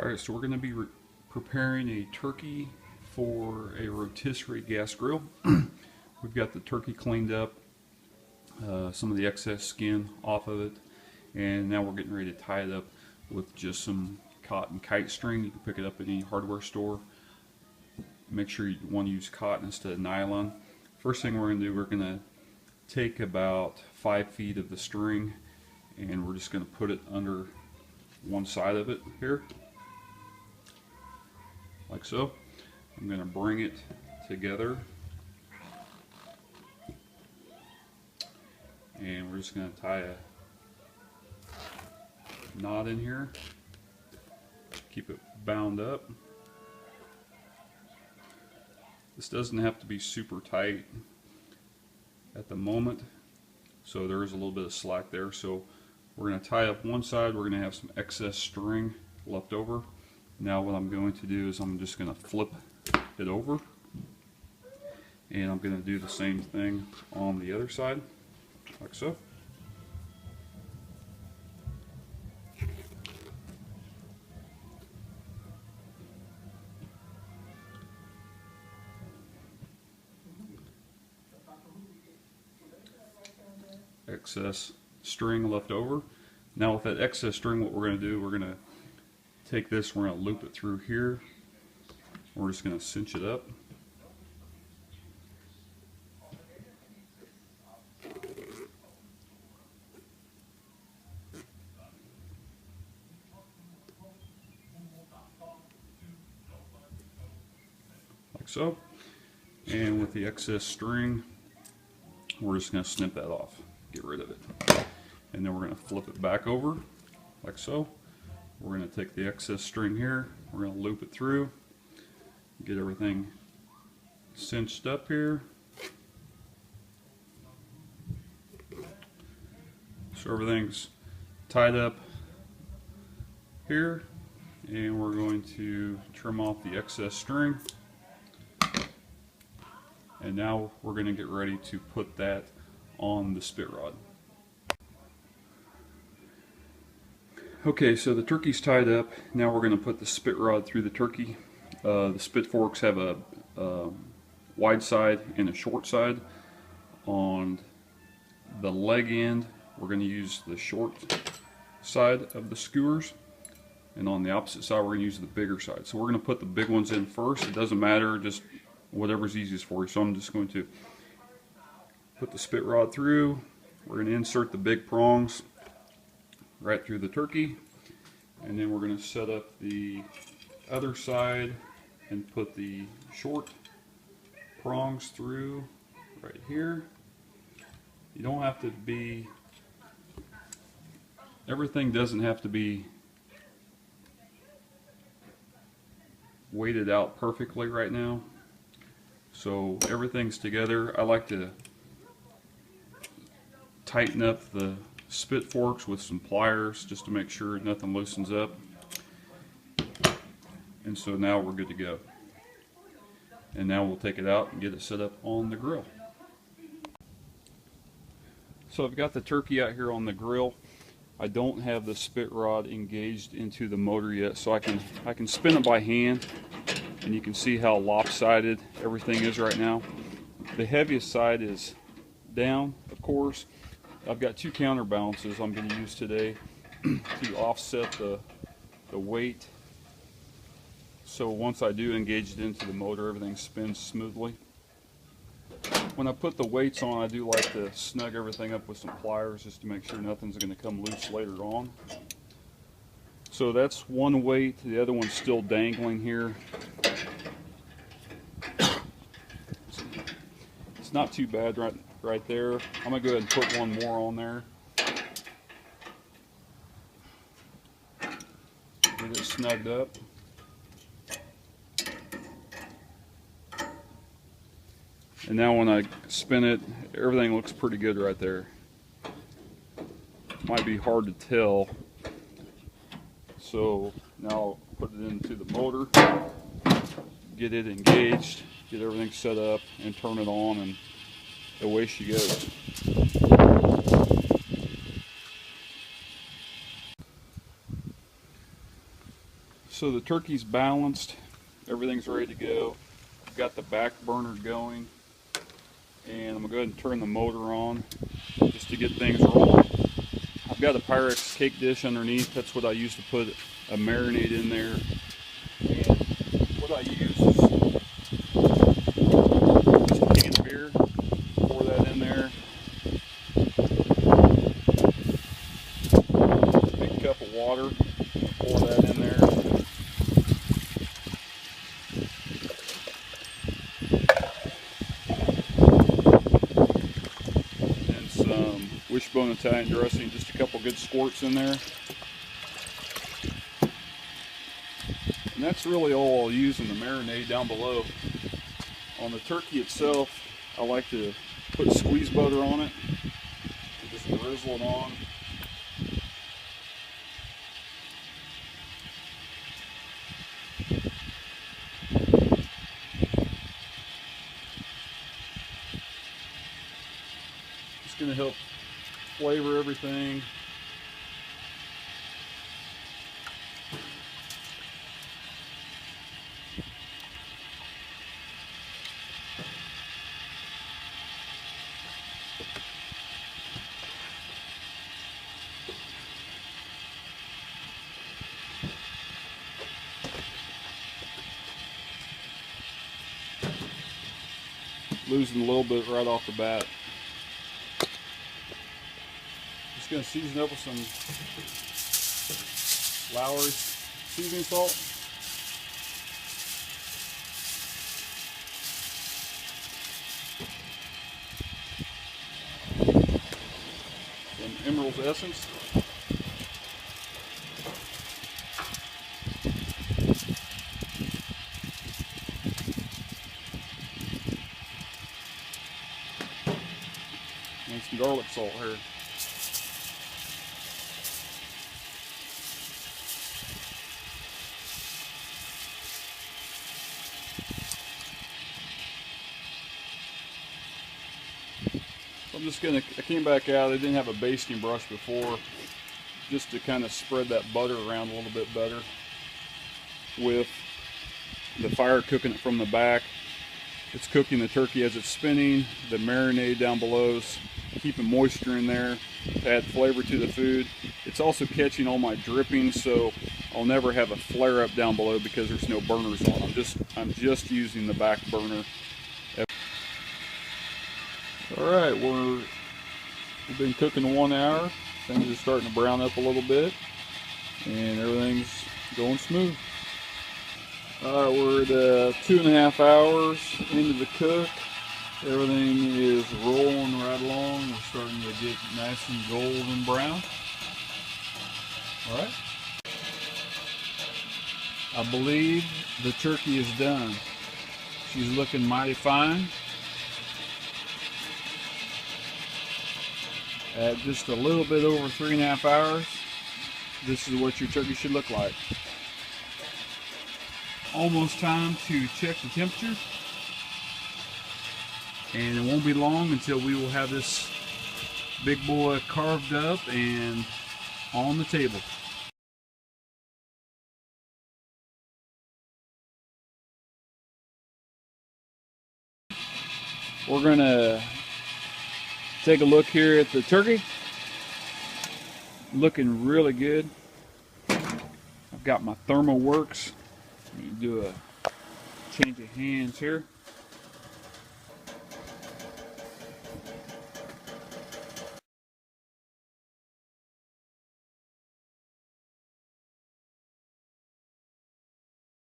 Alright, so we're going to be preparing a turkey for a rotisserie gas grill. We've got the turkey cleaned up, some of the excess skin off of it, and now we're getting ready to tie it up with just some cotton kite string. You can pick it up at any hardware store. Make sure you want to use cotton instead of nylon. First thing we're going to do, we're going to take about 5 feet of the string and we're just going to put it under one side of it here, like so. I'm going to bring it together and we're just going to tie a knot in here, keep it bound up. This doesn't have to be super tight at the moment, so there is a little bit of slack there. So we're going to tie up one side, we're going to have some excess string left over. Now what I'm going to do is I'm just going to flip it over, and I'm going to do the same thing on the other side, like so. Excess string left over. Now with that excess string, what we're going to do, we're going to take this, we're going to loop it through here. We're just going to cinch it up. Like so. And with the excess string, we're just going to snip that off. Get rid of it. And then we're going to flip it back over like so. We're going to take the excess string here, we're going to loop it through, get everything cinched up here. So everything's tied up here, and we're going to trim off the excess string. And now we're going to get ready to put that on the spit rod. Okay, so the turkey's tied up. Now we're going to put the spit rod through the turkey. The spit forks have a wide side and a short side. On the leg end, we're going to use the short side of the skewers, and on the opposite side we're going to use the bigger side. So we're going to put the big ones in first. It doesn't matter, just whatever's easiest for you. So I'm just going to put the spit rod through. We're going to insert the big prongs right through the turkey, and then we're going to set up the other side and put the short prongs through right here. You don't have to be, everything doesn't have to be weighted out perfectly right now, so everything's together. I like to tighten up the spit forks with some pliers just to make sure nothing loosens up. And so now we're good to go. And now we'll take it out and get it set up on the grill. So I've got the turkey out here on the grill. I don't have the spit rod engaged into the motor yet, so I can spin it by hand, and you can see how lopsided everything is right now. The heaviest side is down, of course. I've got two counterbalances I'm going to use today to offset the weight. So once I do engage it into the motor, everything spins smoothly. When I put the weights on, I do like to snug everything up with some pliers just to make sure nothing's going to come loose later on. So that's one weight, the other one's still dangling here. It's not too bad right there. I'm going to go ahead and put one more on there. Get it snugged up. And now when I spin it, everything looks pretty good right there. Might be hard to tell. So now I'll put it into the motor, get it engaged, get everything set up, and turn it on, and away she goes. So the turkey's balanced, everything's ready to go. I've got the back burner going, and I'm going to go ahead and turn the motor on just to get things rolling. I've got a Pyrex cake dish underneath. That's what I use to put a marinade in there. And what I use is just a can of beer, pour that in there. Big cup of water, pour that in there. And some wishbone Italian dressing, just a couple good squirts in there. And that's really all I'll use in the marinade down below. On the turkey itself, I like to put squeeze butter on it and just drizzle it on. It's going to help flavor everything. Losing a little bit right off the bat. Just going to season up with some Lowry's seasoning salt. Some Emerald's Essence. And some garlic salt here. So I'm just gonna, I came back out, I didn't have a basting brush before, just to kind of spread that butter around a little bit better with the fire cooking it from the back. It's cooking the turkey as it's spinning. The marinade down below is keeping moisture in there to add flavor to the food. It's also catching all my drippings, so I'll never have a flare up down below because there's no burners on. I'm just using the back burner. All right, we've been cooking 1 hour. Things are starting to brown up a little bit, and everything's going smooth. Alright, we're at 2.5 hours into the cook. Everything is rolling right along. We're starting to get nice and golden brown. Alright. I believe the turkey is done. She's looking mighty fine. At just a little bit over 3.5 hours, this is what your turkey should look like. Almost time to check the temperature, and it won't be long until we will have this big boy carved up and on the table. We're gonna take a look here at the turkey. Looking really good. I've got my thermal works. Let me do a change of hands here.